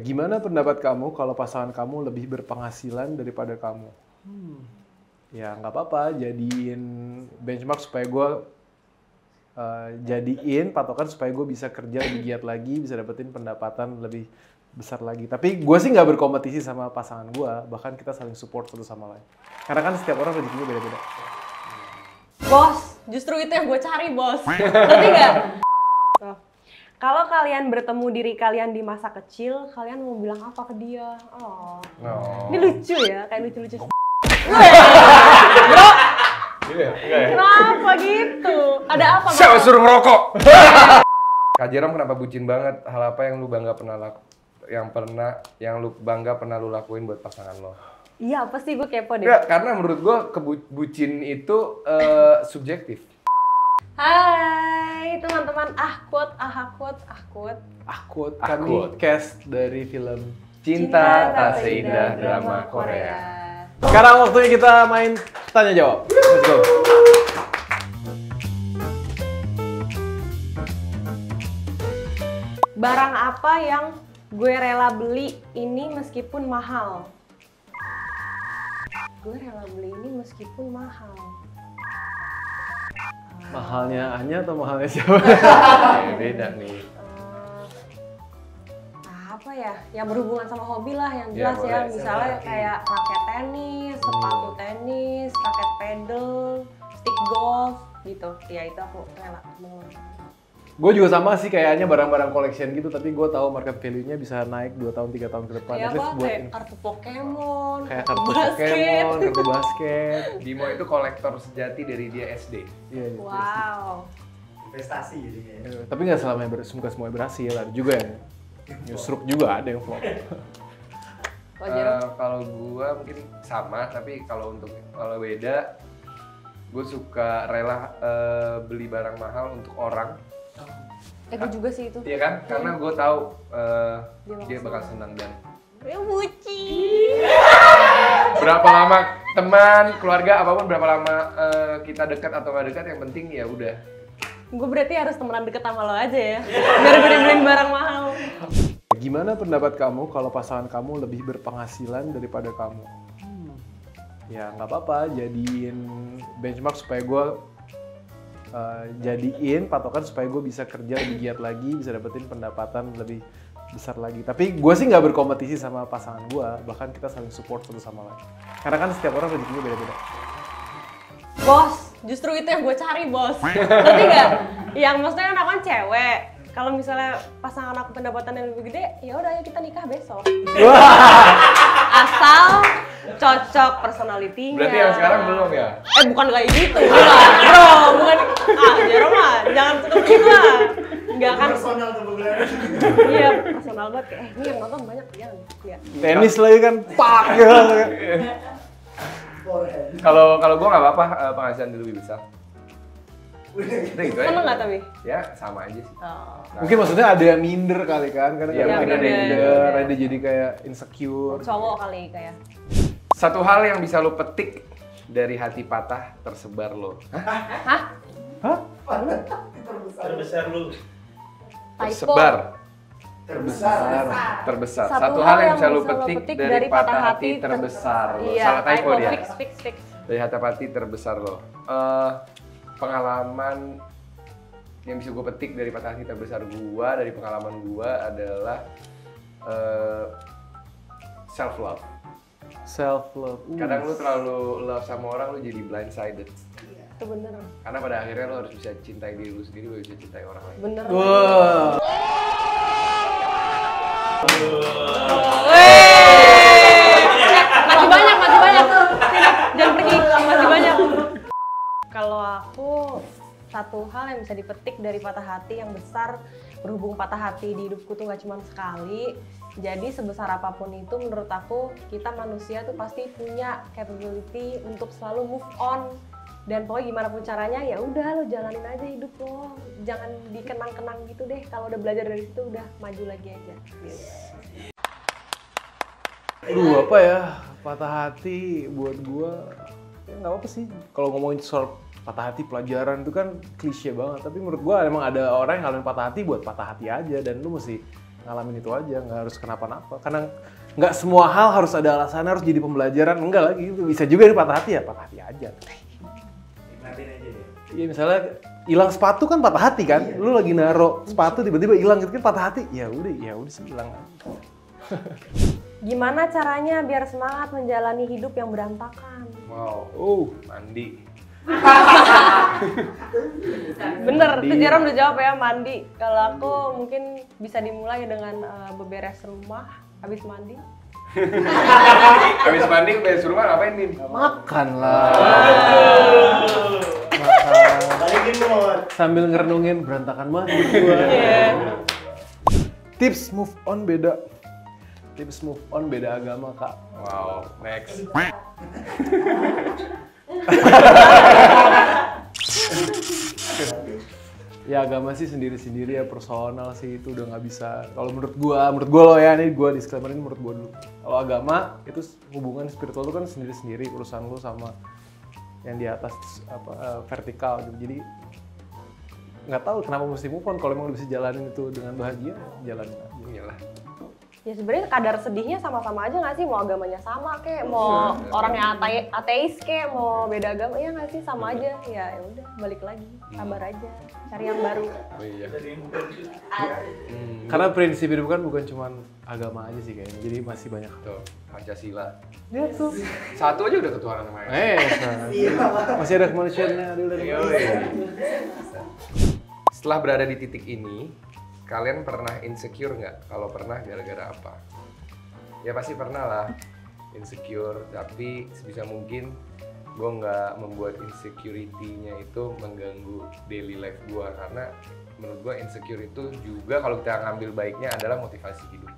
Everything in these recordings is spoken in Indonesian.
Gimana pendapat kamu kalau pasangan kamu lebih berpenghasilan daripada kamu? Ya nggak apa-apa, jadiin benchmark supaya gue jadiin patokan supaya gue bisa kerja lebih giat lagi, bisa dapetin pendapatan lebih besar lagi. Tapi gue sih nggak berkompetisi sama pasangan gue, bahkan kita saling support satu sama lain. Karena kan setiap orang rezekinya beda-beda. Bos, justru itu yang gue cari, bos. Ngerti nggak? Tuh. Kalau kalian bertemu diri kalian di masa kecil, kalian mau bilang apa ke dia? Oh. Ini lucu ya, kayak lucu-lucu. Bro, kenapa gitu? Ada apa? Siapa suruh ngerokok? Kak Jerome kenapa bucin banget? Hal apa yang lu bangga pernah lu lakuin buat pasangan lo? Iya, apa sih, gue kepo deh. Enggak, karena menurut gue bucin itu subjektif. Hai teman-teman, Ahkut. Kami cast dari film Cinta Tak Seindah Drama Korea. Sekarang waktunya kita main tanya jawab. Let's go. Barang apa yang gue rela beli ini meskipun mahal? Gue rela beli ini meskipun mahal. Mahalnya Anya atau mahalnya siapa? Beda nih. Apa ya? Yang berhubungan sama hobi lah, yang jelas boleh. ya. Misalnya kayak raket tenis, sepatu tenis, raket pedal, stick golf gitu. Ya itu aku rela. Gue juga sama sih kayaknya barang-barang collection gitu, tapi gue tahu market value-nya bisa naik 2 tahun 3 tahun ke depan. Kayak At least apa? buat Kayak kartu Pokemon, kayak kartu Pokemon, kartu basket. Bimo itu kolektor sejati dari dia SD. Iya. wow. Investasi jadinya. Tapi nggak semuanya berhasil, ada juga yang nyusruk juga, ada yang flop. Kalau gua mungkin sama, tapi kalau beda, gue suka rela beli barang mahal untuk orang. Gue juga sih itu. Iya kan? Karena gue tahu Dia dia bakal senang dan Ya bucin. berapa lama teman, keluarga, apapun berapa lama kita dekat atau nggak dekat, yang penting ya udah. Gue berarti harus temenan deket sama lo aja ya, biar gue beliin barang mahal. Gimana pendapat kamu kalau pasangan kamu lebih berpenghasilan daripada kamu? Ya nggak apa-apa, jadiin benchmark supaya gue jadiin patokan supaya gue bisa kerja lebih giat lagi, bisa dapetin pendapatan lebih besar lagi. Tapi gue sih nggak berkompetisi sama pasangan gue, bahkan kita saling support satu sama lain. Karena kan setiap orang rezekinya beda-beda. Bos, justru itu yang gue cari, bos. Ngerti nggak? Yang maksudnya kan aku kan cewek. Kalau misalnya pasangan aku pendapatannya lebih gede, ya udah ya kita nikah besok. Asal cocok personality-nya. Berarti yang sekarang belum ya? Bukan kayak gitu, bro, bukan. Jerome, jangan seperti itu lah. Nggak kan? Personal tuh bulan. Iya, personal banget. Kayak, ini yang nonton banyak, jangan. Ya. Tenis lagi kan, pak gitu. Kalau gue nggak apa-apa penghasilan lebih besar. Udah gitu aja. Seneng nggak tapi? Ya sama aja sih. Oh. Mungkin maksudnya ada yang minder kali kan, karena Iya, mungkin ada yang minder. minder, ada jadi kayak insecure. Cowok kali kayak. Satu hal yang bisa lo petik dari hati patah tersebar lo. Hah? Hah? Terbesar lu. Typo. Terbesar. Satu hal yang bisa lo petik dari patah hati terbesar lo. Iya, Salah typo dia. Fix. Dari hati terbesar lo. Pengalaman yang bisa gue petik dari patah hati terbesar gue, dari pengalaman gue adalah self love. Self love. Kadang lu terlalu love sama orang, lu jadi blindsided. Itu bener. Karena pada akhirnya lu harus bisa cintai diri lu sendiri, baru bisa cintai orang lain. Bener. Wah. Masih banyak. Jangan pergi, masih banyak. Kalau aku, satu hal yang bisa dipetik dari patah hati yang besar, berhubung patah hati di hidupku tuh gak cuma sekali. Jadi sebesar apapun itu, menurut aku, kita manusia tuh pasti punya capability untuk selalu move on. Dan pokoknya gimana pun caranya, ya udah lo jalanin aja hidup lo. Jangan dikenang-kenang gitu deh. Kalau udah belajar dari situ, udah maju lagi aja. Gitu. Aduh, apa ya? Patah hati buat gua ya nggak apa sih. Kalau ngomongin soal patah hati pelajaran itu kan klise banget. Tapi menurut gua emang ada orang yang ngalamin patah hati buat patah hati aja, dan lu mesti ngalamin itu aja, nggak harus kenapa-napa. Karena nggak semua hal harus ada alasan, harus jadi pembelajaran, enggak lagi. Bisa juga ini patah hati ya, patah hati aja. Nikmatin aja ya. Iya misalnya hilang sepatu kan patah hati kan, lu lagi naro sepatu tiba-tiba hilang gitu kan patah hati, ya udah sih hilang. Gimana caranya biar semangat menjalani hidup yang berantakan? Wow. Mandi. Bener, itu Jerome udah jawab ya, mandi. Kalau aku mungkin bisa dimulai dengan beberes rumah, habis mandi. Habis mandi beres rumah ngapain nih? Makan lah. Balikin mood. Sambil ngerenungin berantakan banget hidup gua. Tips move on beda. Tips move on beda agama, Kak. Wow, next. Ya agama sih sendiri-sendiri ya, personal sih, itu udah nggak bisa. Kalau menurut gua loh ya, ini gua disclaimerin menurut gua dulu. Kalau agama itu hubungan spiritual itu kan sendiri-sendiri, urusan lu sama yang di atas vertikal gitu. Jadi nggak tahu kenapa mesti move on. Kalau emang lu bisa jalanin itu dengan bahagia, jalanin aja. Iyalah. Ya sebenarnya kadar sedihnya sama-sama aja nggak sih? Mau agamanya sama kek, mau orangnya ateis kek, mau beda agama ya nggak sih, sama aja. Ya udah balik lagi, sabar aja, cari yang baru. Oh iya. Karena prinsip hidup kan bukan cuma agama aja sih kayaknya. Jadi masih banyak. Tuh, Pancasila. Ya tuh. Satu aja udah ketuhanan namanya. Masih ada kemanusiaannya dulu. Setelah berada di titik ini, kalian pernah insecure nggak? Kalau pernah, gara-gara apa? Ya pasti pernah lah insecure, tapi sebisa mungkin gue nggak membuat insecurity-nya itu mengganggu daily life gue, karena menurut gue insecure itu juga kalau kita ngambil baiknya adalah motivasi hidup.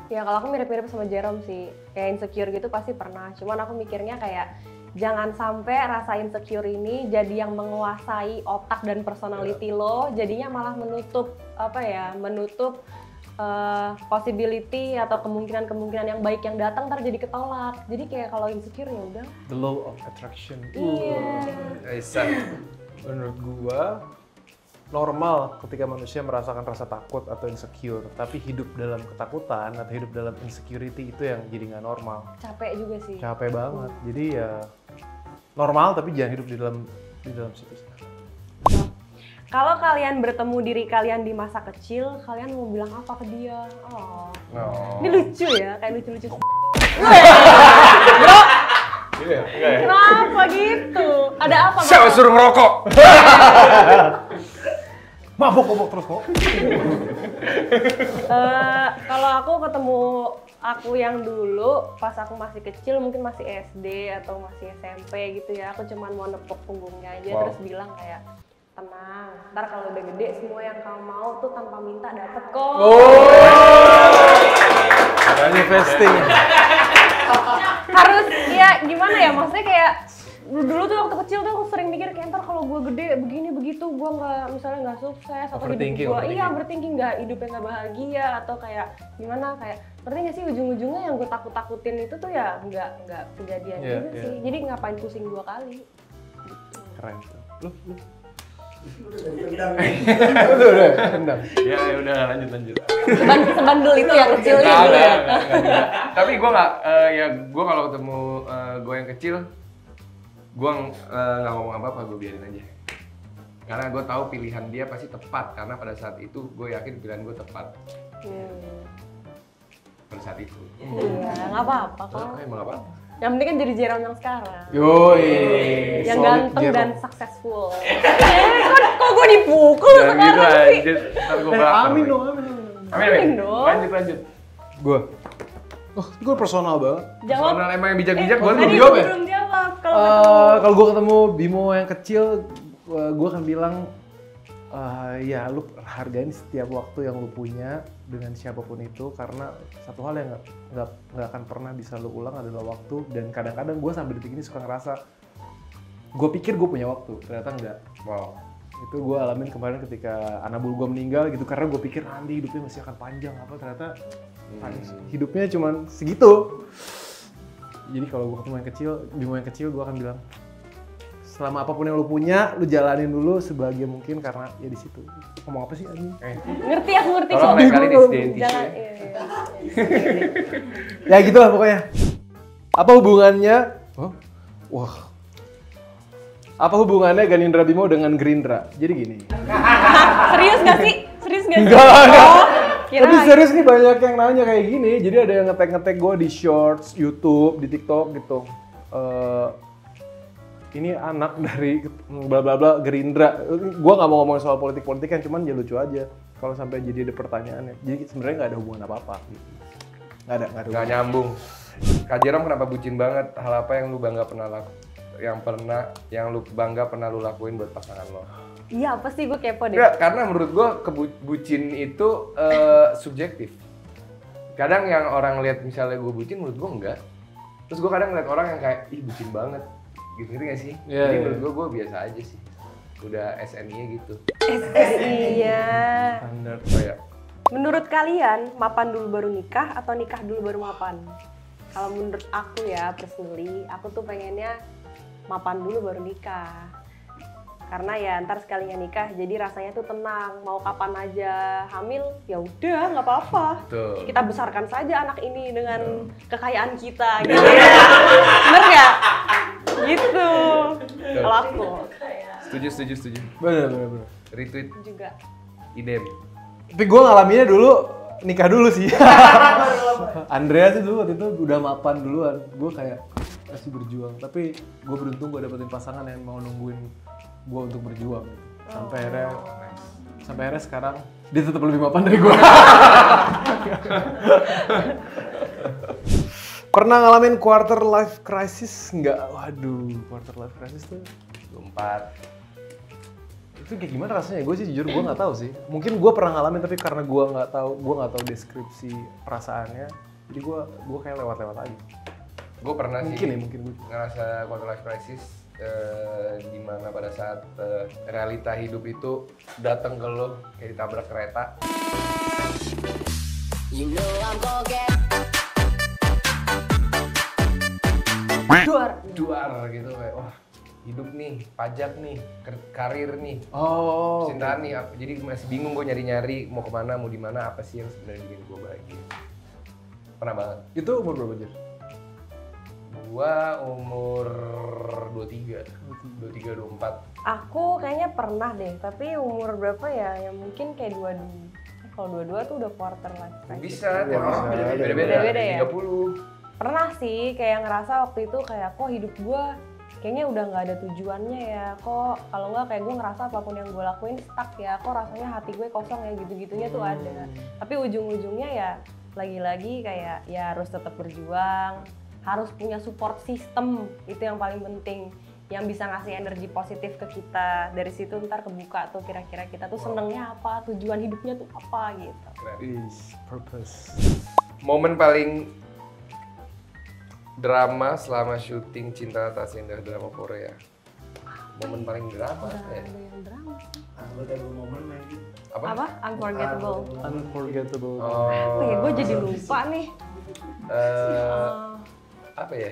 Ya kalau aku mirip-mirip sama Jerome sih, kayak insecure gitu pasti pernah. Cuman aku mikirnya kayak jangan sampai rasa insecure ini jadi yang menguasai otak dan personality lo, jadinya malah menutup possibility atau kemungkinan-kemungkinan yang baik yang datang ntar jadi ketolak. Jadi kayak kalau insecure ya udah. The law of attraction. Iya. Menurut gua normal ketika manusia merasakan rasa takut atau insecure, tapi hidup dalam ketakutan atau hidup dalam insecurity itu yang jadi nggak normal. Capek juga sih. Capek banget. Jadi ya normal tapi jangan hidup di dalam situ. Kalau kalian bertemu diri kalian di masa kecil, kalian mau bilang apa ke dia? Oh. Ini lucu ya, kayak lucu-lucu. Bro, kenapa gitu? Ada apa? Siapa suruh ngerokok? Mabok terus kok. Kalau aku ketemu aku yang dulu pas aku masih kecil, mungkin masih SD atau masih SMP gitu ya, aku cuman mau nepuk punggungnya aja terus bilang kayak tenang, ntar kalau udah gede semua yang kamu mau tuh tanpa minta dapet kok. Manifesting. Harus ya gimana ya, maksudnya kayak dulu tuh waktu kecil tuh aku sering mikir kayak ntar kalau gue gede begini begitu gue nggak sukses atau hidup gue overthinking nggak hidupnya nggak bahagia atau kayak gimana, kayak ngerti nggak sih ujung-ujungnya yang gue takut-takutin itu tuh ya nggak kejadian juga sih, jadi ngapain pusing 2 kali gitu. Keren tuh. Lu Udah. Endang. Ya udah lanjut. Sebandel itu ya kecilnya dulu ya. Tapi gue gue kalau ketemu gue yang kecil, gue nggak ngomong apa-apa, gue biarin aja. Karena gue tahu pilihan dia pasti tepat, karena pada saat itu gue yakin pilihan gue tepat. Pada saat itu. Iya, nggak apa-apa kok. Emang apa? Yang penting kan jadi Jerome yang sekarang. Yoi. Yang ganteng dan successful. Kok gue dipukul sekarang sih? Ntar gue baper. Amin dong. Amin dong. Lanjut. Gue personal banget. Jawab. Soalnya emang yang bijak-bijak gue Tadi belum jawab ya? belum jawab. Kalau gue ketemu Bimo yang kecil, gue akan bilang, ya lu hargain setiap waktu yang lu punya dengan siapapun itu, karena satu hal yang nggak akan pernah bisa lu ulang adalah waktu. Dan kadang-kadang gue sampai detik ini suka ngerasa, gue pikir gue punya waktu, ternyata enggak. Wow. Itu gue alamin kemarin ketika Anabul gue meninggal gitu, karena gue pikir nanti hidupnya masih akan panjang ternyata hidupnya cuma segitu. Jadi kalau gue ketemu yang kecil, Bimo yang kecil, gue akan bilang selama apapun yang lu punya, lu jalanin dulu sebahagia mungkin karena ya di situ. Ngomong apa sih anjing? Ngerti, aku ngerti Tolong kok. lain kali disediain tisu Jangan, ya. iya. Ya gitulah pokoknya. Apa hubungannya? Oh? Wah. Apa hubungannya Ganindra Bimo dengan Gerindra? Jadi gini. Serius gak sih? Serius gak sih? Enggak. Oh, Tapi kira serius nih banyak yang nanya kayak gini. Jadi ada yang ngetek gue di shorts, YouTube, di TikTok gitu. Ini anak dari bla bla bla Gerindra. Gue nggak mau ngomongin soal politik kan, cuman ya lucu aja. Kalau sampai jadi ada pertanyaannya. Jadi sebenarnya nggak ada hubungan apa-apa. Gitu. Nggak ada Nggak hubungan. nyambung. Kak Jerom kenapa bucin banget? Hal apa yang lu bangga pernah lu lakuin buat pasangan lo? Iya, apa sih, gue kepo deh. Enggak, karena menurut gua bucin itu subjektif. Kadang yang orang lihat misalnya gue bucin, menurut gua enggak. Terus gua kadang lihat orang yang kayak ih bucin banget. Gitu nggak sih? Iya, Jadi iya. menurut gua biasa aja sih. Udah SNI-nya gitu. Iya. Standar. Oh ya. Menurut kalian, mapan dulu baru nikah atau nikah dulu baru mapan? Kalau menurut aku ya, personally, aku tuh pengennya mapan dulu baru nikah. Karena ya ntar sekalinya nikah, jadi rasanya tuh tenang, mau kapan aja hamil, ya udah nggak apa-apa. Betul. Kita besarkan saja anak ini dengan kekayaan kita, gitu. Bener nggak? Gitu. Kalau aku Setuju. Bener. Retweet juga. idem. Tapi gue ngalaminnya dulu nikah dulu sih. Andrea sih dulu waktu itu udah mapan duluan. Gue kayak masih berjuang. Tapi gue beruntung gue dapetin pasangan yang mau nungguin gue untuk berjuang. Sampai akhirnya sekarang dia tetap lebih mapan dari gue. Pernah ngalamin quarter life crisis nggak? Waduh, quarter life crisis tuh 24. itu kayak gimana rasanya? Gue sih jujur gue nggak tahu sih. Mungkin gue pernah ngalamin tapi karena gue nggak tahu deskripsi perasaannya, jadi gue kayak lewat aja. Gue pernah Mungkin sih gue. ngerasa quarter life crisis di mana pada saat realita hidup itu datang ke lo kayak ditabrak kereta. Duar gitu kayak wah hidup nih, pajak nih, karir nih, Oh. cintaan nih. Jadi masih bingung gue nyari-nyari mau kemana, mau di mana, apa sih yang sebenarnya bikin gue bahagia. Pernah banget. Itu umur berapa Jir? Gua umur 23, 24. Aku kayaknya pernah deh, tapi umur berapa ya? Yang mungkin kayak 22. Kalau 22 tuh udah quarter life crisis. Bisa, Iya, tiap orang bisa. beda-beda. Beda-beda ya? 30. Pernah sih kayak ngerasa waktu itu kayak kok hidup gue kayaknya udah nggak ada tujuannya ya, kok kalau nggak kayak gue ngerasa apapun yang gue lakuin stuck ya, kok rasanya hati gue kosong ya, gitu-gitunya tuh ada. Tapi ujung-ujungnya ya lagi-lagi kayak ya harus tetap berjuang, harus punya support system, itu yang paling penting, yang bisa ngasih energi positif ke kita. Dari situ ntar kebuka tuh kira-kira kita tuh senengnya apa, tujuan hidupnya tuh apa gitu. Is purpose. Momen paling drama selama syuting Cinta Atas Indah drama Korea. Momen paling drama Udah ya. ada yang drama sih. Unforgettable moment maybe. Apa? Unforgettable. Unforgettable. Apa ya? Gue jadi lupa nih. Apa ya?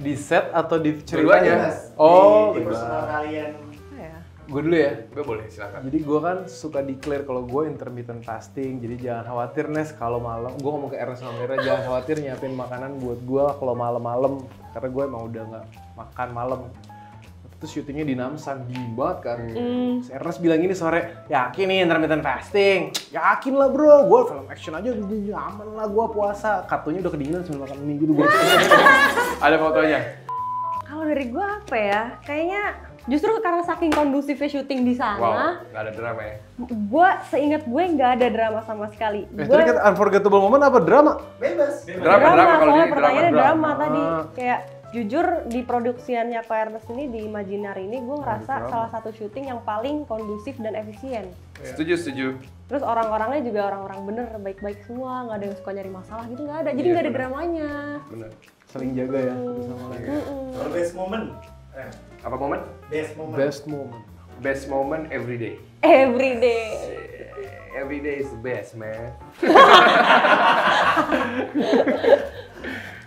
Di set atau di Dua-duanya. ceritanya? Oh, di bebas. personal kalian. Apa ya? Gue dulu ya. Gue boleh silakan. Jadi gue kan suka declare kalau gue intermittent fasting, jadi jangan khawatir Nes kalau malam. Gue ngomong ke Ernest sama Mira, jangan khawatir nyiapin makanan buat gue kalau malam-malam, karena gue emang udah nggak makan malam. Terus syutingnya di Namsan, dingin banget kan. Terus Ernest bilang gini sore, yakin nih intermittent fasting? Yakin lah bro, gue film action aja aman lah gue puasa. Kartunya udah kedinginan sebelum makan mie gitu gue. Ada fotonya. Kalau dari gue apa ya? Kayaknya justru karena saking kondusifnya syuting di sana, Wow, nggak ada drama ya? gue seingat gue nggak ada drama sama sekali. Tadi kata unforgettable moment apa drama? Bebas. Drama kalau soalnya di pertanyaannya drama drama. tadi. Kayak jujur di produksiannya Ko Ernest ini di Imaginary ini gue ngerasa salah satu syuting yang paling kondusif dan efisien. Setuju. Terus orang-orangnya juga orang-orang bener, baik-baik semua, nggak ada yang suka nyari masalah gitu, nggak ada. Jadi Iya, nggak ada bener. dramanya. Bener. Saling jaga ya sama lain. Kalau best moment. Apa momen? Best moment. Best moment. Best moment every day. Every day. Every day is the best, man.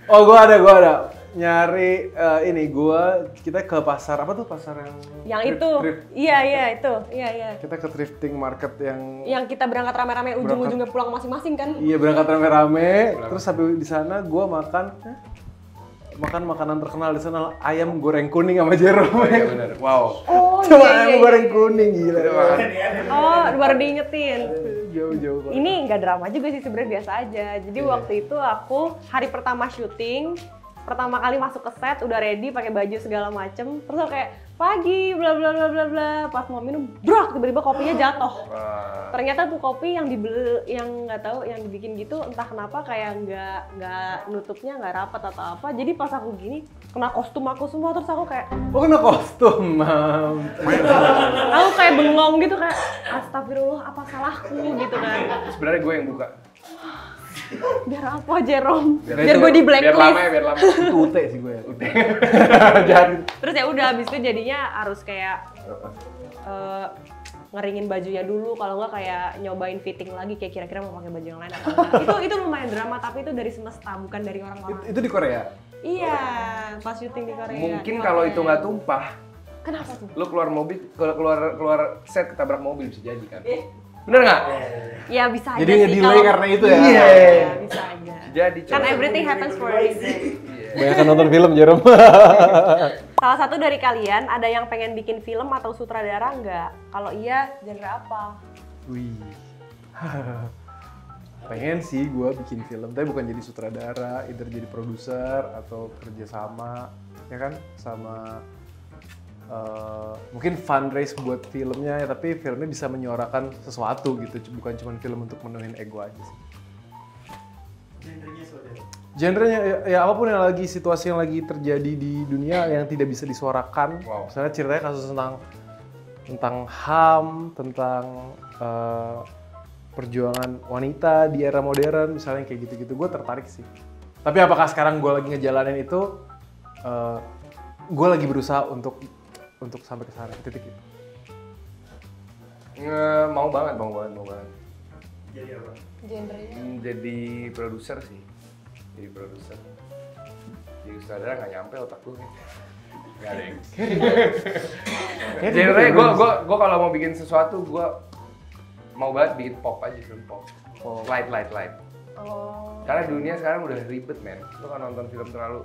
Oh, gue ada. nyari ini kita ke pasar apa tuh pasar Yang thrift- itu. thrift. Iya itu. Iya. Kita ke thrifting market yang Yang kita berangkat rame-rame ujung-ujungnya pulang masing-masing kan? iya berangkat rame-rame. Terus sampai di sana gue makan makanan terkenal di sana, ayam goreng kuning sama Jerome. Iya benar. Wow. Oh Cuma iya. ayam goreng kuning gila. Oh, baru diingetin. Jauh-jauh kok. Ini nggak drama juga sih sebenarnya, biasa aja. Jadi waktu itu aku hari pertama syuting, pertama kali masuk ke set udah ready pakai baju segala macem, terus aku kayak pagi bla bla bla bla bla, pas mau minum brak tiba-tiba kopinya jatuh. Wah. Ternyata tuh kopi yang dibeli, yang nggak tahu yang dibikin gitu entah kenapa kayak nggak nutupnya nggak rapat atau apa, jadi pas aku gini kena kostum aku semua, terus aku kayak Oh kena kostum, Mam. aku kayak bengong gitu kayak astagfirullah apa salahku gitu kan. Sebenarnya gue yang buka. Biar apa Jerome? Biar Biar gue di Biar lama ya, blacklist. biar lama. Itu UT sih gue ya. Jadi Terus ya udah habis itu jadinya harus kayak ngeringin bajunya dulu, kalau nggak kayak nyobain fitting lagi kayak kira-kira mau pakai baju yang lain atau enggak. Itu lumayan drama, tapi itu dari semesta bukan dari orang-orang. itu di Korea. Iya, pas syuting di Korea. Mungkin Di kalau hotel. itu nggak tumpah, Kenapa tuh? lu keluar mobil, keluar set ketabrak mobil bisa jadi kan? Bener nggak? Ya bisa aja Jadi sih. nge-delay kalau- karena itu ya? Iya, bisa aja. Jadi Kan coba. everything happens for a reason. Iya. Banyak nonton film Jerome. Salah satu dari kalian ada yang pengen bikin film atau sutradara nggak? Kalau iya, genre apa? Wih. Pengen sih gue bikin film, tapi bukan jadi sutradara, either jadi produser atau kerja sama, ya kan, sama mungkin fundraise buat filmnya, ya, tapi filmnya bisa menyuarakan sesuatu gitu, bukan cuma film untuk menuhin ego aja sih. Genrenya saudara. Genrenya ya apapun yang lagi situasi yang lagi terjadi di dunia yang tidak bisa disuarakan. Wow. Misalnya ceritanya kasus tentang HAM, tentang perjuangan wanita di era modern, misalnya kayak gitu-gitu, gue tertarik sih. Tapi apakah sekarang gue lagi ngejalanin itu? Gue lagi berusaha untuk sampai ke sana, ke titik itu. Mau banget. Jadi apa? Genrenya? Jadi produser sih. Jadi produser. Jadi sutradara nggak nyampe otak gue. Nggak ada yang. Genre gue kalau mau bikin sesuatu gue mau banget bikin pop aja, film pop. Light. Oh. Karena dunia sekarang udah ribet men. Lo kan nonton film terlalu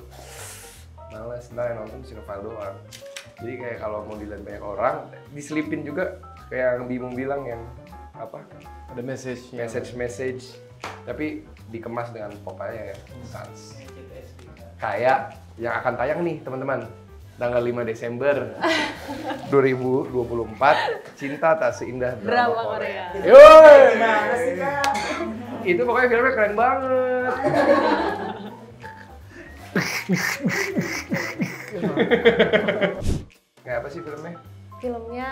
males, ntar yang nonton sinopal doang. Jadi kayak kalau mau dilihat banyak orang, diselipin juga kayak yang Bimo bilang yang apa? Ada message-nya. Message. Tapi dikemas dengan pop aja ya. Sans. Kayak yang akan tayang nih teman-teman. Tanggal 5 Desember 2024, Cinta Tak Seindah Drama Korea. Yoi! Itu pokoknya filmnya keren banget. Kayak apa sih filmnya? Filmnya,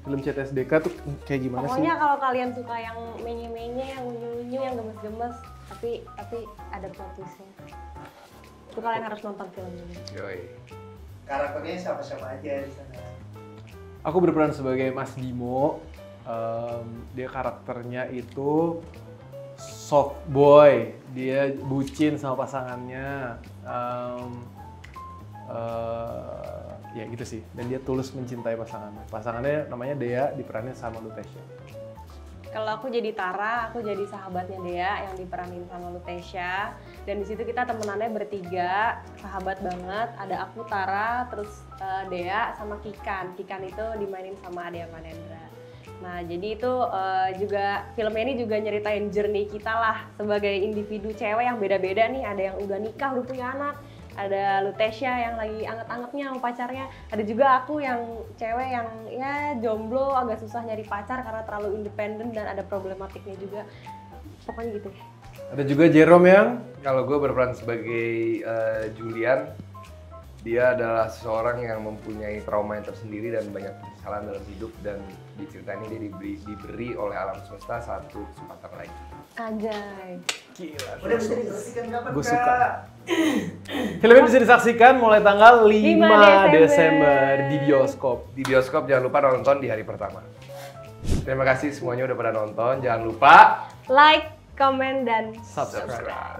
Film CTSDK tuh kayak gimana sih? pokoknya kalau kalian suka yang menye-menye, yang unyu-unyu, yang gemes-gemes, tapi ada plot twist-nya. Itu kalian harus nonton film ini. Yoi. Karakternya siapa-siapa aja di sana. Aku berperan sebagai Mas Bimo. Dia karakternya itu soft boy, dia bucin sama pasangannya. Ya gitu sih, dan dia tulus mencintai pasangannya. Pasangannya namanya Dea, diperanin sama Lutesya. Kalau aku jadi Tara, aku jadi sahabatnya Dea yang diperanin sama Lutesya. Dan di situ kita temenannya bertiga, sahabat banget. Ada aku, Tara, terus Dea sama Kikan. Kikan itu dimainin sama Adea Manendra. Nah, jadi itu juga filmnya ini juga nyeritain journey kita lah sebagai individu cewek yang beda-beda nih. Ada yang udah nikah, udah punya anak. Ada Lutesya yang lagi anget-angetnya sama pacarnya. Ada juga aku yang cewek yang ya jomblo, agak susah nyari pacar karena terlalu independen dan ada problematiknya juga. Pokoknya gitu. Ada juga Jerome yang Kalau gue berperan sebagai Julian, dia adalah seseorang yang mempunyai trauma yang tersendiri dan banyak kesalahan dalam hidup, dan di cerita ini dia diberi oleh alam semesta satu kesempatan lagi. Anjay. gila. Udah bisa disaksikan kapan, Gue Kak? suka. Filmnya bisa disaksikan mulai tanggal 5 5 Desember di bioskop. Di bioskop jangan lupa nonton di hari pertama. Terima kasih semuanya udah pada nonton. Jangan lupa Like, comment, dan Subscribe. subscribe.